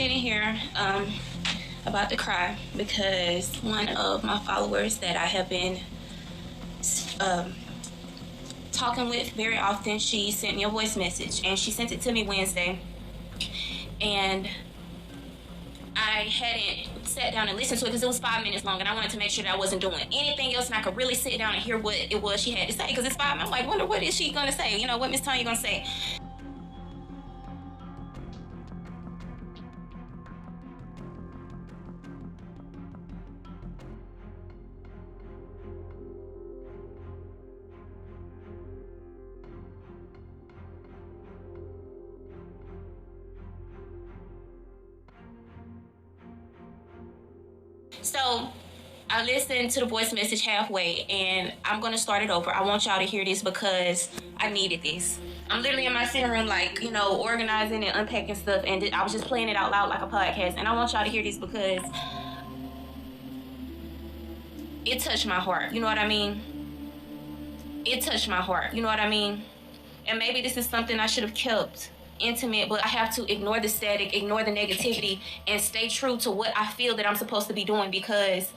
sitting here about to cry because one of my followers that I have been talking with very often, she sent me a voice message, and she sent it to me Wednesday, and I hadn't sat down and listened to it because it was 5 minutes long, and I wanted to make sure that I wasn't doing anything else and I could really sit down and hear what it was she had to say, because it's 5 minutes. I'm like, wonder what is she gonna say? You know, what Miss Tanya gonna say? So I listened to the voice message halfway, and I'm going to start it over. I want y'all to hear this because I needed this. I'm literally in my sitting room, like, you know, organizing and unpacking stuff, and I was just playing it out loud like a podcast. And I want y'all to hear this because it touched my heart. You know what I mean? It touched my heart. You know what I mean? And maybe this is something I should have kept intimate, but I have to ignore the static, ignore the negativity, and stay true to what I feel that I'm supposed to be doing, because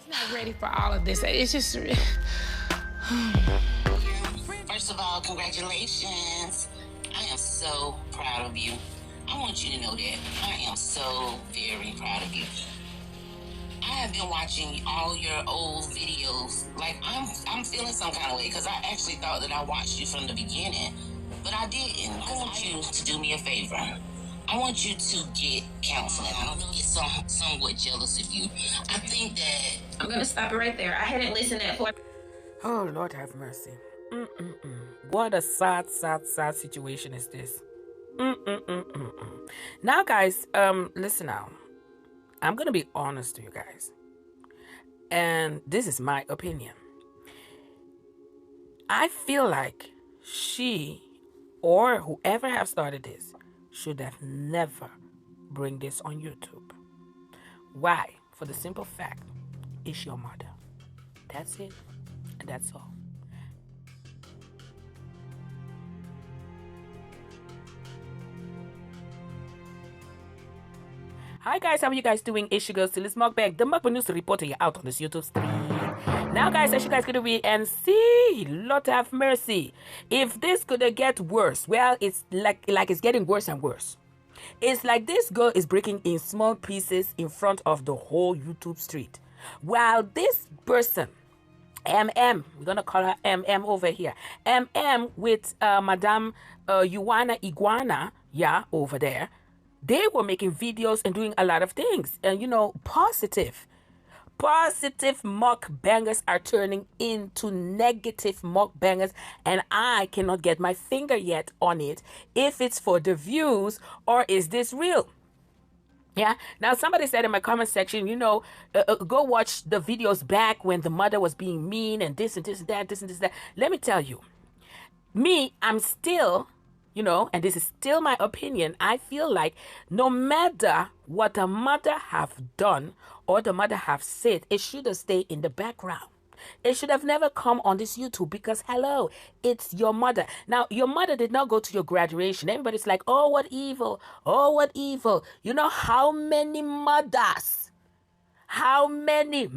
I'm not ready for all of this. It's just First of all, congratulations. I am so proud of you. I want you to know that I am so very proud of you. I have been watching all your old videos. Like, I'm feeling some kind of way, because I actually thought that I watched you from the beginning, but I didn't. I want you to do me a favor. I want you to get counseling. I'm really somewhat jealous of you. I think that I'm gonna stop it right there. I hadn't listened that far. oh, Lord have mercy. What a sad situation is this. Now, guys, listen now. I'm gonna be honest to you guys, and this is my opinion. I feel like she or whoever have started this should have never bring this on YouTube. Why? For the simple fact, it's your mother. That's it, and that's all. Hi guys, how are you guys doing? It's your girl Silis Mukbang, the Mukbang News reporter. You're out on this YouTube stream. Now guys, as you guys could read and see, Lord have mercy. If this could get worse, well, it's like it's getting worse and worse. It's like this girl is breaking in small pieces in front of the whole YouTube street. While this person, MM, we're gonna call her MM over here. MM with Madame JUANAEAT2, yeah, over there. They were making videos and doing a lot of things. And, you know, positive mukbangers are turning into negative mukbangers. And I cannot get my finger yet on it, if it's for the views or is this real. Yeah. Now, somebody said in my comment section, you know, go watch the videos back when the mother was being mean and this and this and that, this and this and that. Let me tell you, me, I'm still... You know, and this is still my opinion, I feel like no matter what the mother have done or the mother have said, it should have stayed in the background. It should have never come on this YouTube, because, hello, it's your mother. Now, your mother did not go to your graduation. Everybody's like, oh, what evil. Oh, what evil. You know how many mothers, how many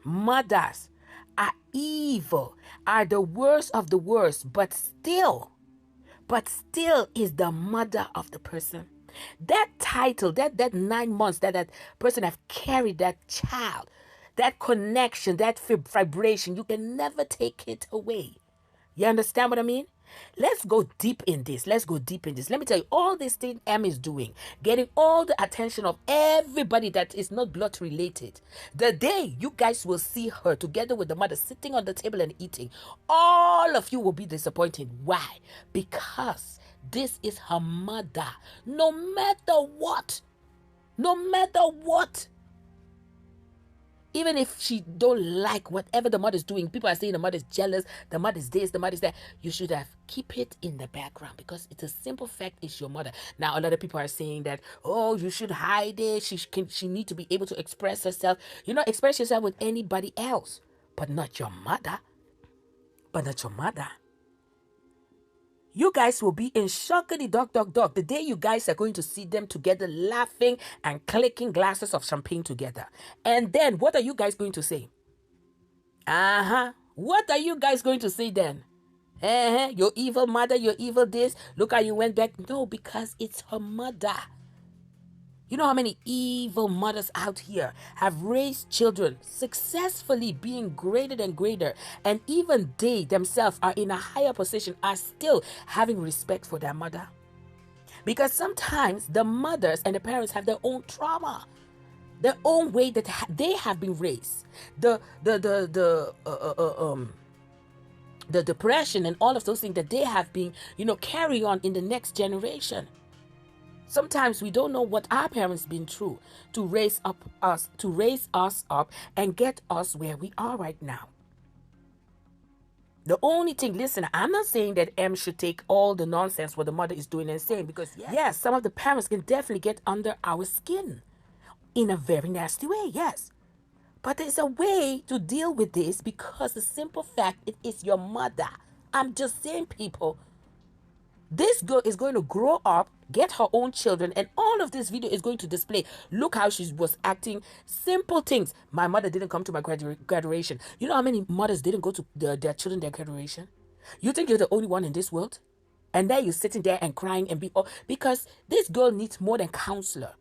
mothers are evil, are the worst of the worst, but still is the mother of the person. That title, that 9 months that person have carried that child, that connection, that vibration, you can never take it away. You understand what I mean? Let's go deep in this. Let me tell you, all this thing M is doing, getting all the attention of everybody that is not blood related. The day you guys will see her together with the mother sitting on the table and eating, all of you will be disappointed. Why? Because this is her mother. No matter what. Even if she don't like whatever the mother's doing, people are saying the mother's jealous, the mother's this, the mother's that. You should have keep it in the background, because it's a simple fact, it's your mother. Now, a lot of people are saying that, oh, you should hide it. She need to be able to express herself. You know, express yourself with anybody else, but not your mother. You guys will be in shockity dog. The day you guys are going to see them together laughing and clicking glasses of champagne together. And then what are you guys going to say? What are you guys going to say then? Your evil mother, your evil this. Look how you went back. No, because it's her mother. You know how many evil mothers out here have raised children successfully, being greater and greater, and even they themselves are in a higher position, are still having respect for their mother? Because sometimes the mothers and the parents have their own trauma, their own way that they have been raised, the depression and all of those things that they have been, carry on in the next generation. Sometimes we don't know what our parents been through to raise us up and get us where we are right now. The only thing, listen, I'm not saying that M should take all the nonsense what the mother is doing and saying, because yes, some of the parents can definitely get under our skin in a very nasty way, yes. But there's a way to deal with this, because the simple fact, it is your mother. I'm just saying, people, this girl is going to grow up, get her own children, and all of this video is going to display. Look how she was acting. Simple things. My mother didn't come to my graduation. You know how many mothers didn't go to their children their graduation? You think you're the only one in this world? And then you're sitting there and crying and because this girl needs more than counselor.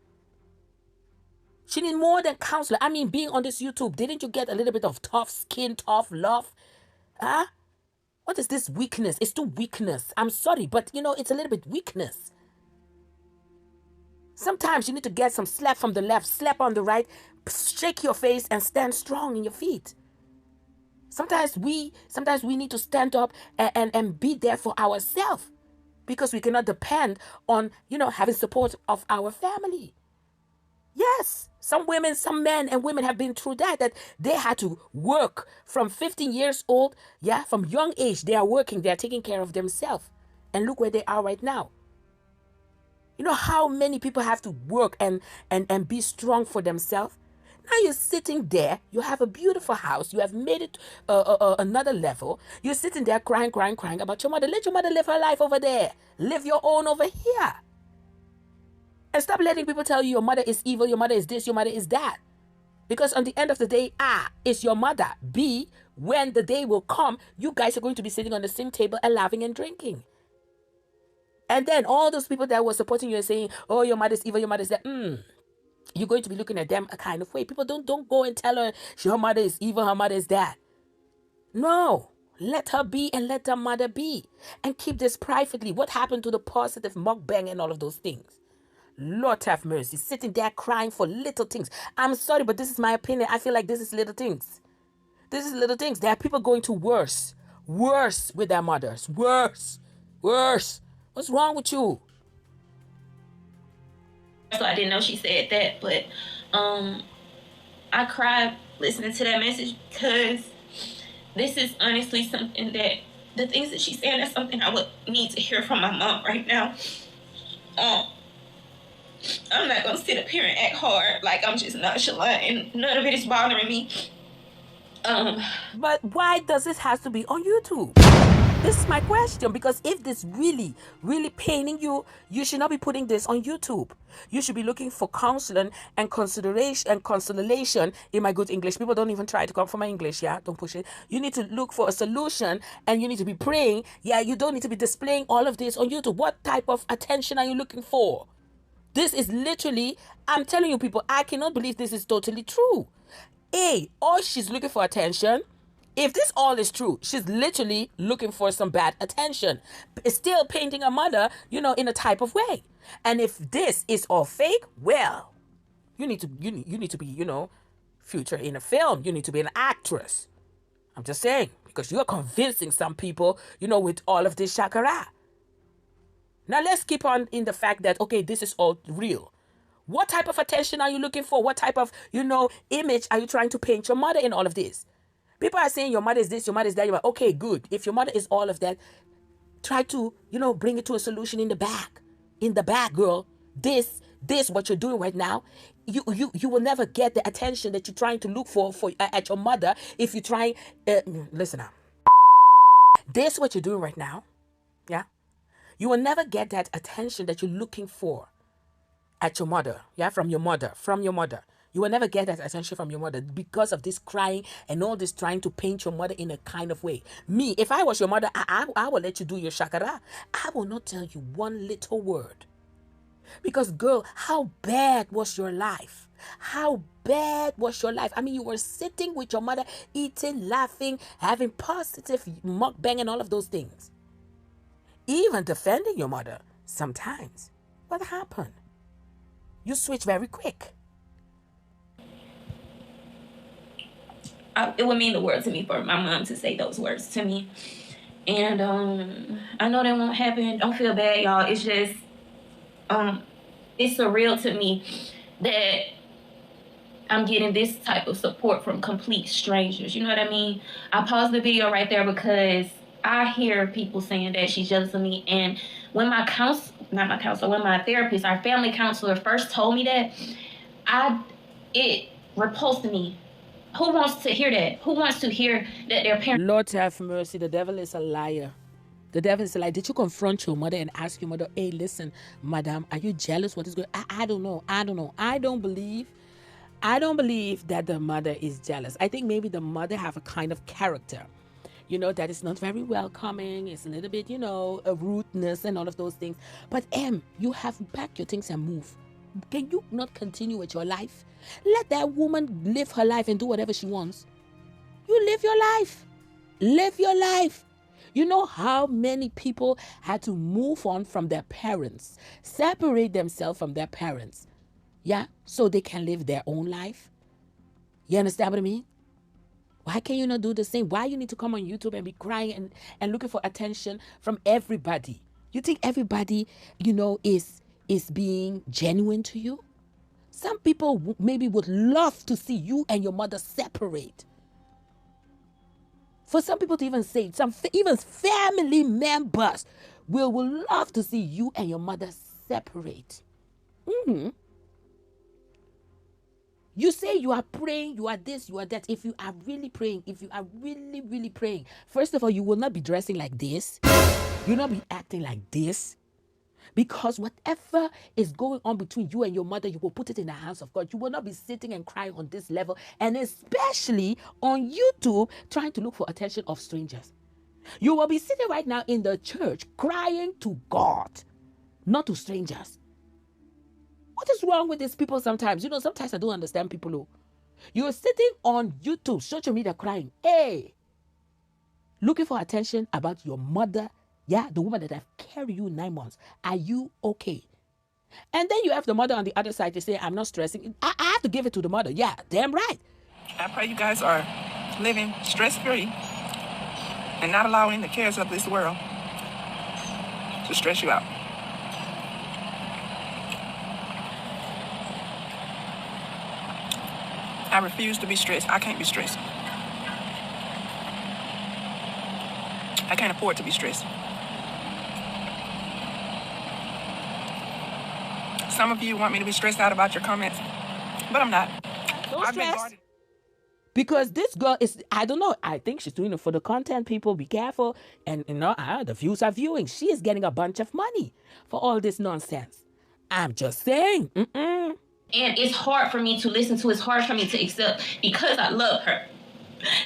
She needs more than counselor. I mean, being on this YouTube, didn't you get a little bit of tough skin, tough love? Huh? What is this weakness? It's still weakness. I'm sorry, but it's a little bit weakness. Sometimes you need to get some slap from the left, slap on the right, shake your face and stand strong in your feet. Sometimes we need to stand up and be there for ourselves, because we cannot depend on, having support of our family. Yes, some women, some men and women have been through that they had to work from 15 years old. Yeah, from young age, they are working, they are taking care of themselves. And look where they are right now. You know how many people have to work and be strong for themselves? Now you're sitting there, you have a beautiful house, you have made it another level. You're sitting there crying about your mother. Let your mother live her life over there. Live your own over here. And stop letting people tell you your mother is evil, your mother is this, your mother is that. Because on the end of the day, it's your mother. B, when the day will come, you guys are going to be sitting on the same table and laughing and drinking. And then all those people that were supporting you and saying, oh, your mother's evil, your mother's that, you're going to be looking at them a kind of way. People don't go and tell her her mother is evil, her mother is that. No. Let her be and let her mother be. And keep this privately. What happened to the positive mukbang and all of those things? Lord have mercy. Sitting there crying for little things. I'm sorry, but this is my opinion. I feel like this is little things. This is little things. There are people going to worse with their mothers. Worse. What's wrong with you? So I didn't know she said that, but I cried listening to that message, because this is honestly something that the things that she's saying is something I would need to hear from my mom right now. I'm not going to sit up here and act hard like I'm just nonchalant and none of it is bothering me. But why does this have to be on YouTube? This is my question, because if this really paining you, you should not be putting this on YouTube. You should be looking for counseling and consolation in my good English. People don't even try to come for my English, yeah? Don't push it. You need to look for a solution and you need to be praying. Yeah, you don't need to be displaying all of this on YouTube. What type of attention are you looking for? This is literally, I'm telling you people, I cannot believe this is totally true. Or she's looking for attention. If this all is true, she's literally looking for some bad attention. It's still painting her mother, in a type of way. And if this is all fake, well, you need to be, future in a film. You need to be an actress. I'm just saying, because you're convincing some people, with all of this shakara. Now let's keep on in the fact that, okay, this is all real. What type of attention are you looking for? What type of, image are you trying to paint your mother in all of this? People are saying your mother is this, your mother is that. You're like, okay, good. If your mother is all of that, try to, bring it to a solution in the back. In the back, girl. This, what you're doing right now, you will never get the attention that you're trying to look for at your mother if you try, listen now. This, what you're doing right now, yeah? You will never get that attention that you're looking for at your mother, yeah, from your mother. You will never get that attention from your mother because of this crying and all this trying to paint your mother in a kind of way. Me, if I was your mother, I will let you do your shakara. I will not tell you one little word. Because, girl, how bad was your life? How bad was your life? I mean, you were sitting with your mother, eating, laughing, having positive mukbang and all of those things. Even defending your mother sometimes. What happened? You switch very quick. It would mean the world to me for my mom to say those words to me. And I know that won't happen. Don't feel bad, y'all. It's just, it's surreal to me that I'm getting this type of support from complete strangers. You know what I mean? I paused the video right there because I hear people saying that she's jealous of me. And when my when my therapist, our family counselor first told me that, it repulsed me. Who wants to hear that? Who wants to hear that their parents... Lord have mercy. The devil is a liar. The devil is a liar. Did you confront your mother and ask your mother, hey, listen, madam, are you jealous? What is going on? I don't know. I don't believe that the mother is jealous. I think maybe the mother have a kind of character, that is not very welcoming. It's a little bit, a rudeness and all of those things. But you have to pack your things and move. Can you not continue with your life? Let that woman live her life and do whatever she wants. You live your life. Live your life. You know how many people had to move on from their parents, separate themselves from their parents, yeah, so they can live their own life? You understand what I mean? Why can you not do the same? Why you need to come on YouTube and be crying and looking for attention from everybody? You think everybody, is being genuine to you? Some people maybe would love to see you and your mother separate. For some people to even say, even family members will love to see you and your mother separate. You say you are praying, you are this, you are that. If you are really praying, if you are really, really praying, first of all, you will not be dressing like this. You will not be acting like this. Because whatever is going on between you and your mother, you will put it in the hands of God. You will not be sitting and crying on this level, and especially on YouTube, trying to look for attention of strangers. You will be sitting right now in the church crying to God, not to strangers. What is wrong with these people sometimes? Sometimes I don't understand people. You're sitting on YouTube, social media, crying, hey, looking for attention about your mother. Yeah, the woman that have carried you 9 months. Are you okay? And then you have the mother on the other side to say, I'm not stressing. I have to give it to the mother. Yeah, damn right. I pray you guys are living stress-free and not allowing the cares of this world to stress you out. I refuse to be stressed. I can't be stressed. I can't afford to be stressed. Some of you want me to be stressed out about your comments, but I'm not. Don't stress. Because this girl is, I don't know, I think she's doing it for the content. People, be careful. And, the views are viewing. She is getting a bunch of money for all this nonsense. I'm just saying. And it's hard for me to listen to. It's hard for me to accept because I love her.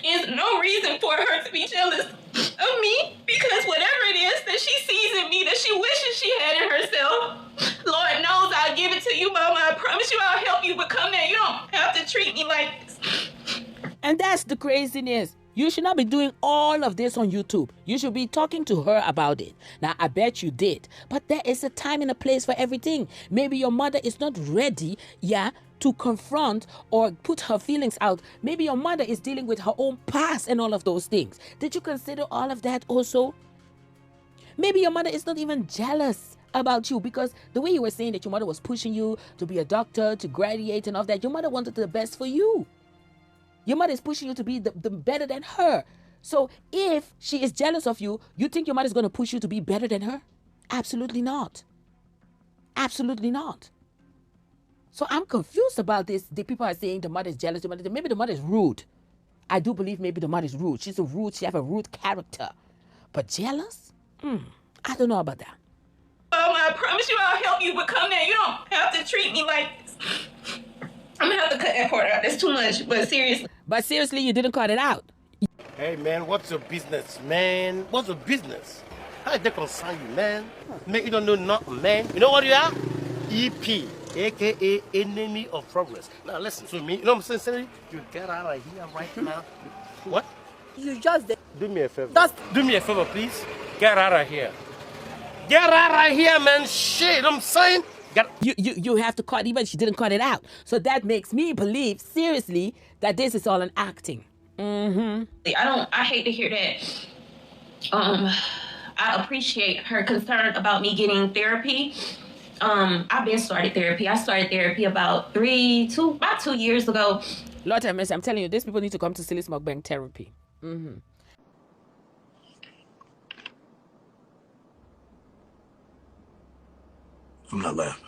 There's no reason for her to be jealous of me because whatever it is that she sees in me that she wishes she had in herself, Lord knows I'll give it to you, Mama. I promise you I'll help you become that. You don't have to treat me like this. And that's the craziness. You should not be doing all of this on YouTube. You should be talking to her about it. Now, I bet you did. But there is a time and a place for everything. Maybe your mother is not ready, to confront or put her feelings out. Maybe your mother is dealing with her own past and all of those things. Did you consider all of that also? Maybe your mother is not even jealous about you because the way you were saying that your mother was pushing you to be a doctor, to graduate and all that, your mother wanted the best for you. Your mother is pushing you to be the better than her. So if she is jealous of you, you think your mother is going to push you to be better than her? Absolutely not. Absolutely not. So I'm confused about this. The people are saying the mother is jealous. Maybe the mother is rude. I do believe maybe the mother is rude. She has a rude character. But jealous? I don't know about that. I promise you I'll help you become that. You don't have to treat me like this. I'm gonna have to cut that part out. That's too much. But seriously, you didn't cut it out. Hey, man, what's your business, man? What's your business? How did they concern you, man? Man, you don't know nothing, man. You know what you are? EP, a.k.a. enemy of progress. Now, listen to me. You know what I'm saying? You get out of here right now. What? You just do me a favor. Do me a favor, please. Get out of here. Get out of here, man. Shit, you know what I'm saying? You have to cut, even she didn't cut it out. So that makes me believe, seriously, that this is all an acting. I hate to hear that. I appreciate her concern about me getting therapy. I've been started therapy. I started therapy about 2 years ago. Lord have mercy, I'm telling you, these people need to come to Silly Mukbang therapy. I'm not laughing.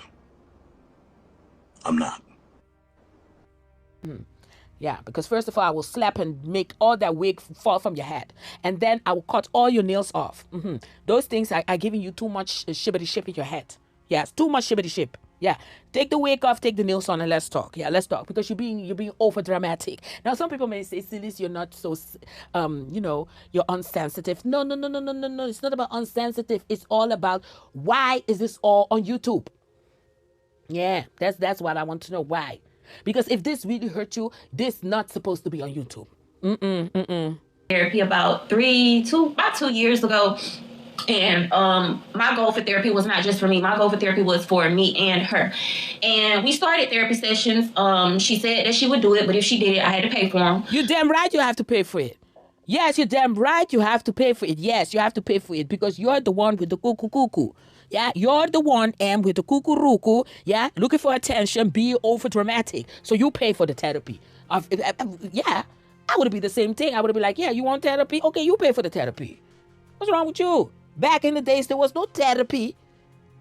I'm not. Yeah, because first of all, I will slap and make all that wig fall from your head. And then I will cut all your nails off. Those things are giving you too much shibbity ship in your head. Yes, too much shibbity ship. Yeah, take the wig off, take the nails on, and let's talk. Yeah, let's talk, because you're being over dramatic. Now, some people may say, Silis, you're not so, you're unsensitive. No. It's not about unsensitive. It's all about, why is this all on YouTube? Yeah, that's what I want to know. Why? Because if this really hurt you, this not supposed to be on YouTube. Therapy about 2 years ago. And my goal for therapy was not just for me. My goal for therapy was for me and her. And we started therapy sessions. She said that she would do it, but if she did it, I had to pay for them. You're damn right you have to pay for it. Yes, you're damn right you have to pay for it. Yes, you have to pay for it, because you're the one with the cuckoo. Yeah, you're the one, and with the cuckoo, yeah, looking for attention, be over dramatic. So you pay for the therapy. Yeah, I would be the same thing. I would be like, yeah, you want therapy? Okay, you pay for the therapy. What's wrong with you? Back in the days, there was no therapy.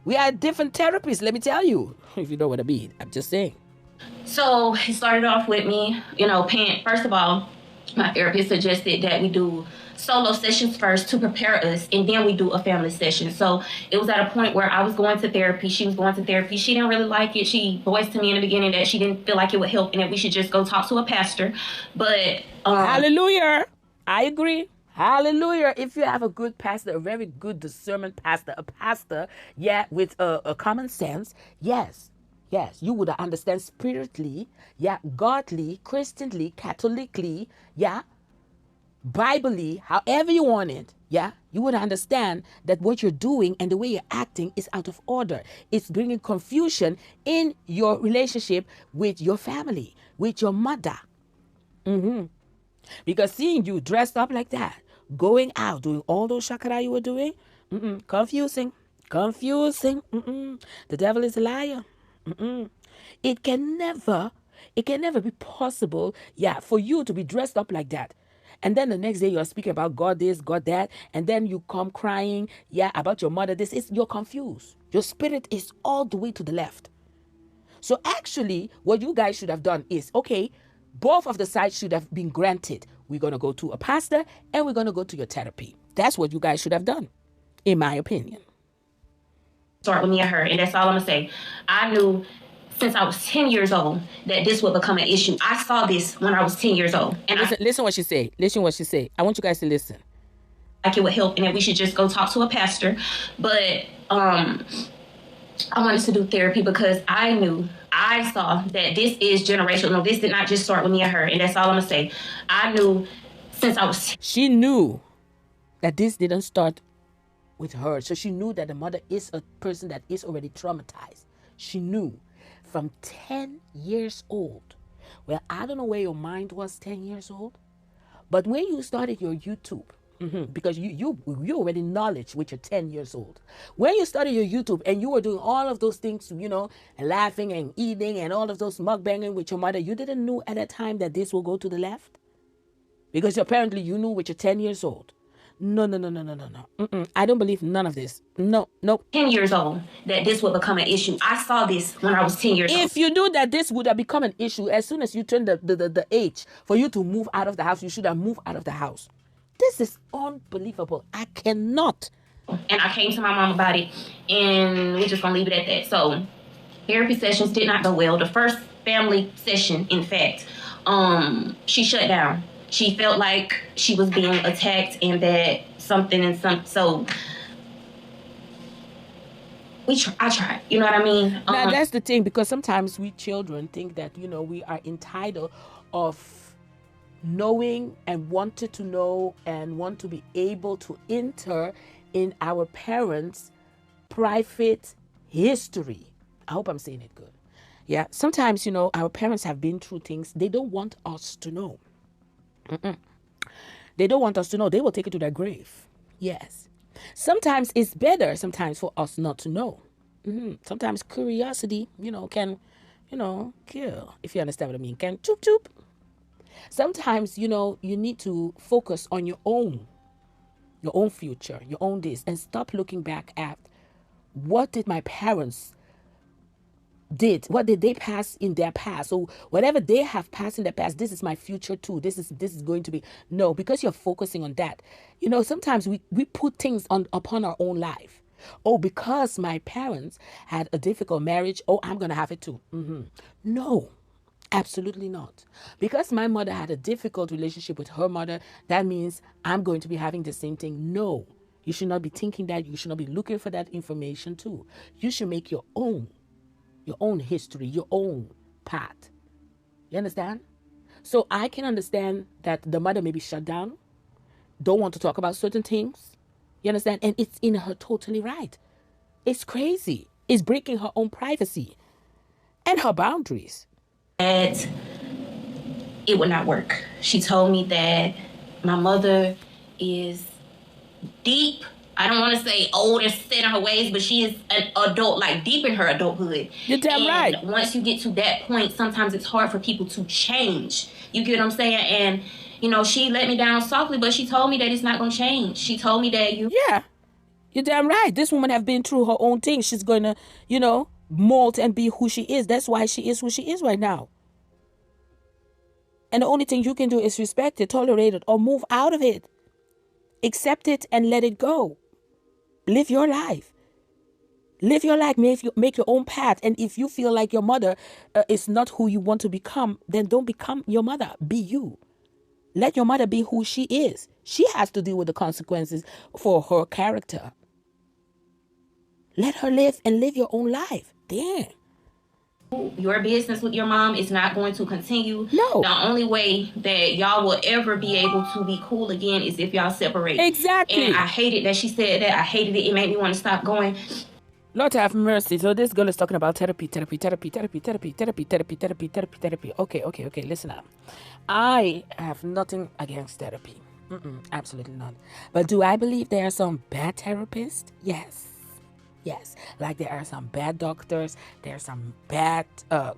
We had different therapies, let me tell you. If you know what I mean. I'm just saying. So it started off with me, paying. First of all, my therapist suggested that we do solo sessions first to prepare us, and then we do a family session. So it was at a point where I was going to therapy. She was going to therapy. She didn't really like it. She voiced to me in the beginning that she didn't feel like it would help and that we should just go talk to a pastor. But hallelujah. I agree. Hallelujah. If you have a good pastor, a very good discernment pastor, a pastor, yeah, with a common sense, yes, you would understand spiritually, yeah, godly, Christianly, Catholically, yeah, Biblically, however you want it, yeah, you would understand that what you're doing and the way you're acting is out of order. It's bringing confusion in your relationship with your family, with your mother. Because seeing you dressed up like that, going out, doing all those shakara you were doing, confusing. The devil is a liar. It can never be possible, yeah, for you to be dressed up like that. And then the next day you're speaking about God this, God that, and then you come crying, yeah, about your mother this. You're confused. Your spirit is all the way to the left. So actually, what you guys should have done is, okay, both of the sides should have been granted. We're going to go to a pastor and we're going to go to your therapy. That's what you guys should have done, in my opinion. Start with me and her, and that's all I'm going to say. I knew since I was 10 years old that this would become an issue. I saw this when I was 10 years old. And listen what she say. Listen what she say. I want you guys to listen. Like it would help and that we should just go talk to a pastor. But I wanted to do therapy because I saw that this is generational. This did not just start with me and her, and that's all I'm going to say. I knew since I was... She knew that this didn't start with her. So she knew that the mother is a person that is already traumatized. She knew from 10 years old. Well, I don't know where your mind was 10 years old, but when you started your YouTube, because you already knowledge with your 10 years old. When you started your YouTube and you were doing all of those things, and laughing and eating and all of those mukbanging with your mother, you didn't know at that time that this will go to the left? Because apparently you knew with your 10 years old. No. I don't believe none of this. No. 10 years old that this would become an issue. I saw this when I was 10 years old. If you knew that this would have become an issue as soon as you turned the age for you to move out of the house, you should have moved out of the house. This is unbelievable. I cannot. And I came to my mom about it, and we're just gonna leave it at that. So therapy sessions did not go well. The first family session, in fact, she shut down. She felt like she was being attacked and that something and some. So I tried. You know what I mean? Now that's the thing, because sometimes we children think that, you know, we are entitled of knowing and wanted to know and want to be able to enter in our parents' private history. I hope I'm saying it good. Yeah, sometimes, you know, our parents have been through things they don't want us to know. They don't want us to know. They will take it to their grave. Yes. Sometimes it's better sometimes for us not to know. Sometimes curiosity, you know, can, you know, kill, if you understand what I mean. Can choop choop. Sometimes, you know, you need to focus on your own future, your own this, and stop looking back at what did my parents did, what did they pass in their past. So whatever they have passed in their past, this is my future too. This is going to be. No, because you're focusing on that. You know, sometimes we put things upon our own life. Oh, because my parents had a difficult marriage, oh, I'm gonna have it too. No, absolutely not. Because my mother had a difficult relationship with her mother, that means I'm going to be having the same thing. No, you should not be thinking that. You should not be looking for that information too. You should make your own history, your own path. You understand? So I can understand that the mother may be shut down, don't want to talk about certain things. You understand? And it's in her totally right. It's crazy. It's breaking her own privacy and her boundaries. That it would not work. She told me that my mother is deep. I don't want to say old and set in her ways, but she is an adult, like deep in her adulthood. You're damn right. Once you get to that point, sometimes it's hard for people to change. You get what I'm saying? And, you know, she let me down softly, but she told me that it's not going to change. She told me that Yeah, you're damn right. This woman have been through her own thing. She's going to, you know, mold and be who she is. That's why she is who she is right now. And the only thing you can do is respect it, tolerate it, or move out of it. Accept it and let it go. Live your life. Live your life. Make your own path. And if you feel like your mother is not who you want to become, then don't become your mother. Be you. Let your mother be who she is. She has to deal with the consequences for her character. Let her live and live your own life. Damn. your business with your mom is not going to continue. No. The only way that y'all will ever be able to be cool again is if y'all separate. Exactly. And I hated that she said that. I hated it. It made me want to stop going. Lord have mercy. So this girl is talking about therapy. Okay. Listen up. I have nothing against therapy. Absolutely none. But do I believe there are some bad therapists? Yes. Like there are some bad doctors. There are some bad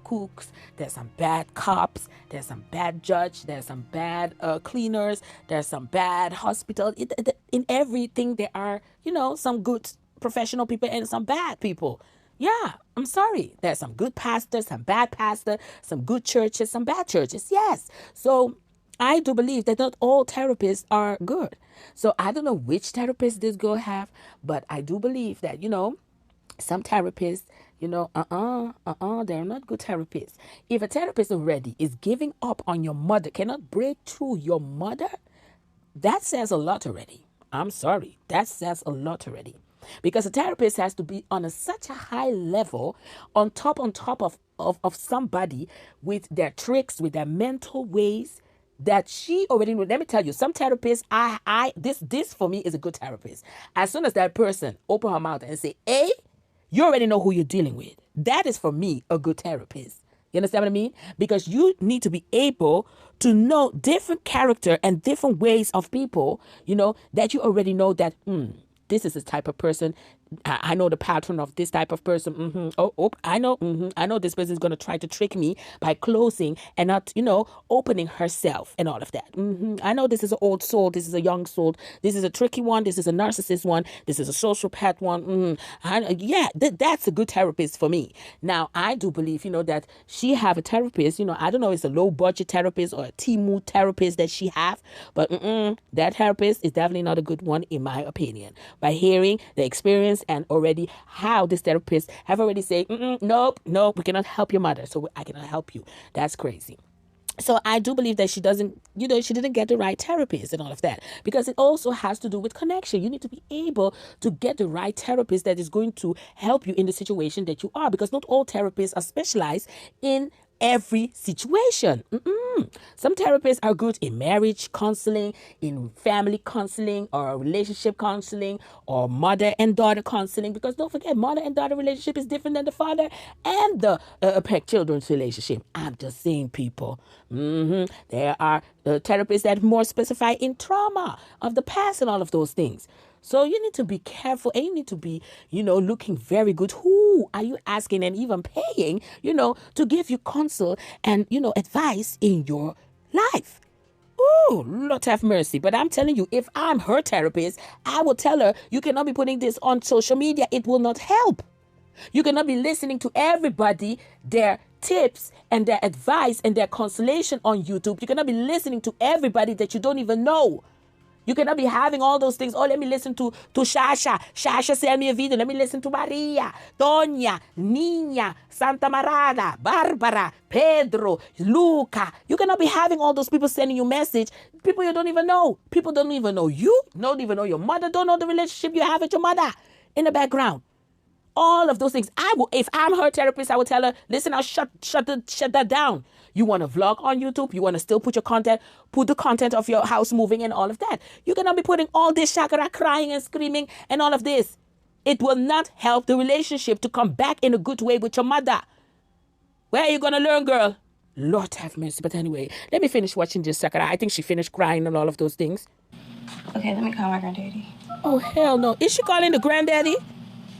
cooks. There's some bad cops. There's some bad judge. There's some bad cleaners. There's some bad hospital. In everything there are, some good professional people and some bad people. Yeah, I'm sorry. There's some good pastors, some bad pastors, some good churches, some bad churches. Yes. So I do believe that not all therapists are good. So I don't know which therapist this girl have, but I do believe that, some therapists, they're not good therapists. If a therapist already is giving up on your mother, cannot break through your mother, that says a lot already. I'm sorry. That says a lot already. Because a therapist has to be on such a high level, on top of somebody with their tricks, with their mental ways, that she already knew. Let me tell you, some therapists, this for me is a good therapist. As soon as that person open her mouth and say, hey, you already know who you're dealing with. That is for me a good therapist. You understand what I mean? Because you need to be able to know different character and different ways of people, that you already know that, this is the type of person. I know the pattern of this type of person. I know. I know this person is going to try to trick me by closing and not, opening herself and all of that. I know this is an old soul. This is a young soul. This is a tricky one. This is a narcissist one. This is a sociopath one. That's a good therapist for me. Now, I do believe, that she have a therapist. I don't know if it's a low budget therapist or a Timu therapist that she have, but that therapist is definitely not a good one in my opinion. By hearing the experience and already how this therapist have already said, nope, we cannot help your mother, so I cannot help you. That's crazy. So I do believe that she didn't get the right therapist and all of that, because it also has to do with connection. You need to be able to get the right therapist that is going to help you in the situation that you are, because not all therapists are specialized in every situation. Some therapists are good in marriage counseling, in family counseling, or relationship counseling, or mother and daughter counseling, because don't forget, mother and daughter relationship is different than the father and the children's relationship. I'm just saying, people. There are therapists that are more specified in trauma of the past and all of those things. So you need to be careful, and you need to be, looking very good. Who are you asking and even paying, to give you counsel and, advice in your life? Oh, Lord have mercy. But I'm telling you, if I'm her therapist, I will tell her, you cannot be putting this on social media. It will not help. You cannot be listening to everybody, their tips and their advice and their consolation on YouTube. You cannot be listening to everybody that you don't even know. You cannot be having all those things. Oh, let me listen to Shasha. Shasha send me a video. Let me listen to Maria, Tonya, Nina, Santa Marada, Barbara, Pedro, Luca. You cannot be having all those people sending you message. People you don't even know. People don't even know you. Don't even know your mother. Don't know the relationship you have with your mother in the background. All of those things. If I'm her therapist, I would tell her, listen, I'll shut that down. You want to vlog on YouTube? You want to still put your content, put the content of your house moving and all of that. You cannot be putting all this shakara, crying and screaming and all of this. It will not help the relationship to come back in a good way with your mother. Where are you going to learn, girl? Lord have mercy. But anyway, let me finish watching this shakara. I think she finished crying and all of those things. Okay, let me call my granddaddy. Oh, hell no. Is she calling the granddaddy?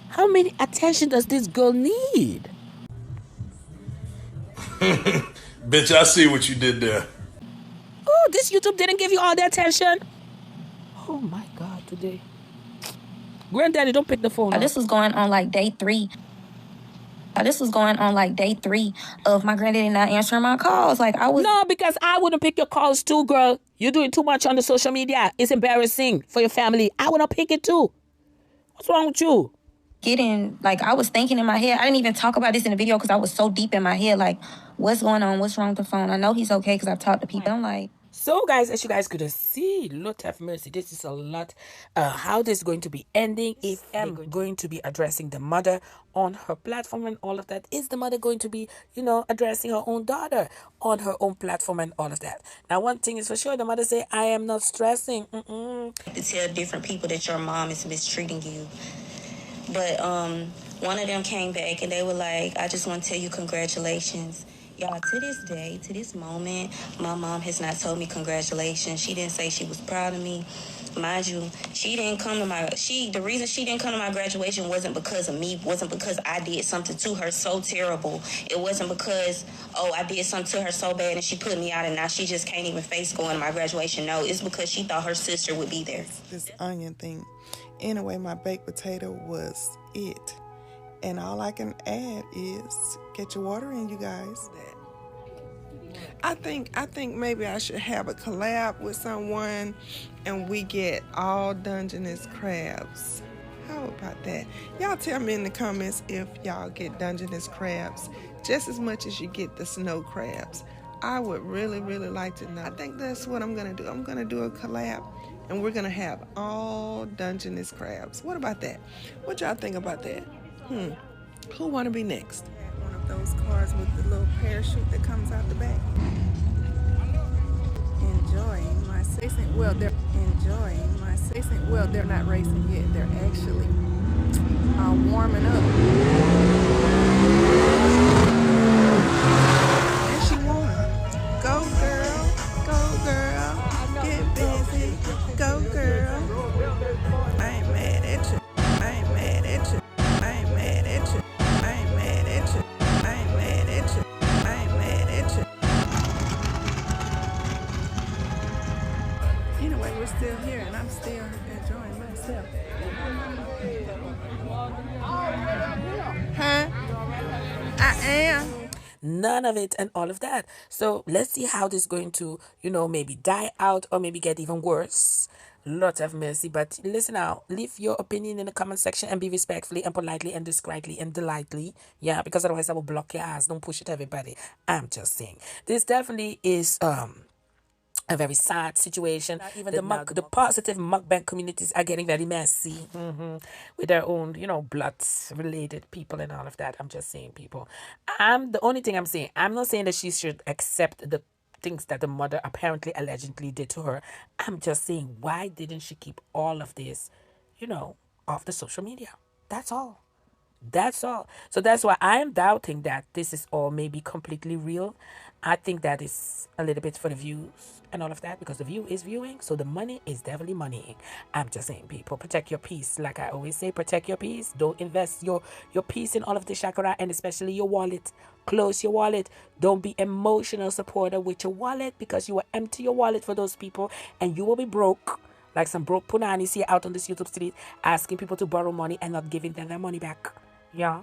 How many attention does this girl need? Bitch, I see what you did there. Oh, this YouTube didn't give you all the attention? Oh my God, today. Granddaddy, don't pick the phone up. This was going on like day 3. This was going on like day 3 of my granddaddy not answering my calls. No, because I wouldn't pick your calls too, girl. You're doing too much on the social media. It's embarrassing for your family. I wouldn't pick it too. What's wrong with you? I was thinking in my head. I didn't even talk about this in the video because I was so deep in my head. What's going on? What's wrong with the phone? I know he's okay because I've talked to people. I'm like... So, guys, as you guys could see, Lord have mercy, this is a lot. How this is going to be ending, if I'm going to be addressing the mother on her platform and all of that. Is the mother going to be, addressing her own daughter on her own platform and all of that? Now, one thing is for sure, the mother say, I am not stressing. To tell different people that your mom is mistreating you. But one of them came back and they were like, I just want to tell you congratulations. Y'all, to this day, to this moment, my mom has not told me congratulations. She didn't say she was proud of me. Mind you, she didn't come to the reason she didn't come to my graduation wasn't because of me, wasn't because I did something to her so terrible. It wasn't because, I did something to her so bad and she put me out and now she just can't even face going to my graduation. No, it's because she thought her sister would be there. This onion thing. Anyway, my baked potato was it. And all I can add is get your water in, you guys. I think maybe I should have a collab with someone and we get all Dungeness crabs. How about that? Y'all tell me in the comments if y'all get Dungeness crabs just as much as you get the snow crabs. I would really, really like to know. I think that's what I'm going to do. I'm going to do a collab and we're going to have all Dungeness crabs. What about that? What y'all think about that? Who want to be next? One of those cars with the little parachute that comes out the back. Enjoying my racing. Well, they're not racing yet. They're actually warming up. And she won. Go girl, get busy. Go girl. I ain't mad at you. None of it and all of that. So let's see how this is going to, maybe die out or maybe get even worse. Lord have mercy. But listen now, leave your opinion in the comment section and be respectfully and politely and discreetly and delightly. Yeah, because otherwise I will block your ass. Don't push it, everybody. I'm just saying. This definitely is a very sad situation. Even the positive mukbang communities are getting very messy with their own, blood related people and all of that. I'm just saying, people. The only thing I'm saying, I'm not saying that she should accept the things that the mother apparently allegedly did to her. I'm just saying, why didn't she keep all of this, off the social media? That's all. That's all. So that's why I'm doubting that this is all maybe completely real. I think that is a little bit for the views and all of that, because the view is viewing, so the money is definitely moneying. I'm just saying, people, protect your peace. Like I always say, protect your peace. Don't invest your peace in all of the chakra, and especially your wallet. Close your wallet. Don't be emotional supporter with your wallet, because you will empty your wallet for those people and you will be broke. Like some broke punanis here out on this YouTube street asking people to borrow money and not giving them their money back. Yeah.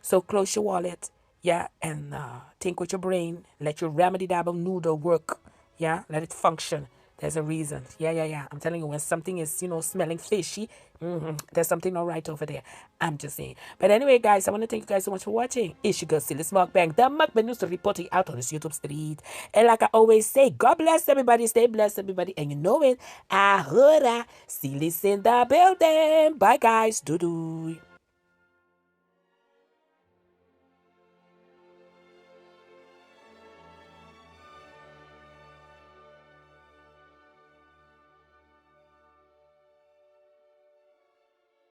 So close your wallet. Yeah, and think with your brain. Let your remedy dabble noodle work. Yeah, let it function. There's a reason. Yeah. I'm telling you, when something is, smelling fishy, there's something not right over there. I'm just saying. But anyway, guys, I want to thank you guys so much for watching. It's your girl, Silly Mukbang, the Mukbang News reporting out on this YouTube street. And like I always say, God bless everybody, stay blessed, everybody. And you know it, Ahura, Silly's in the building. Bye, guys. Doo-doo.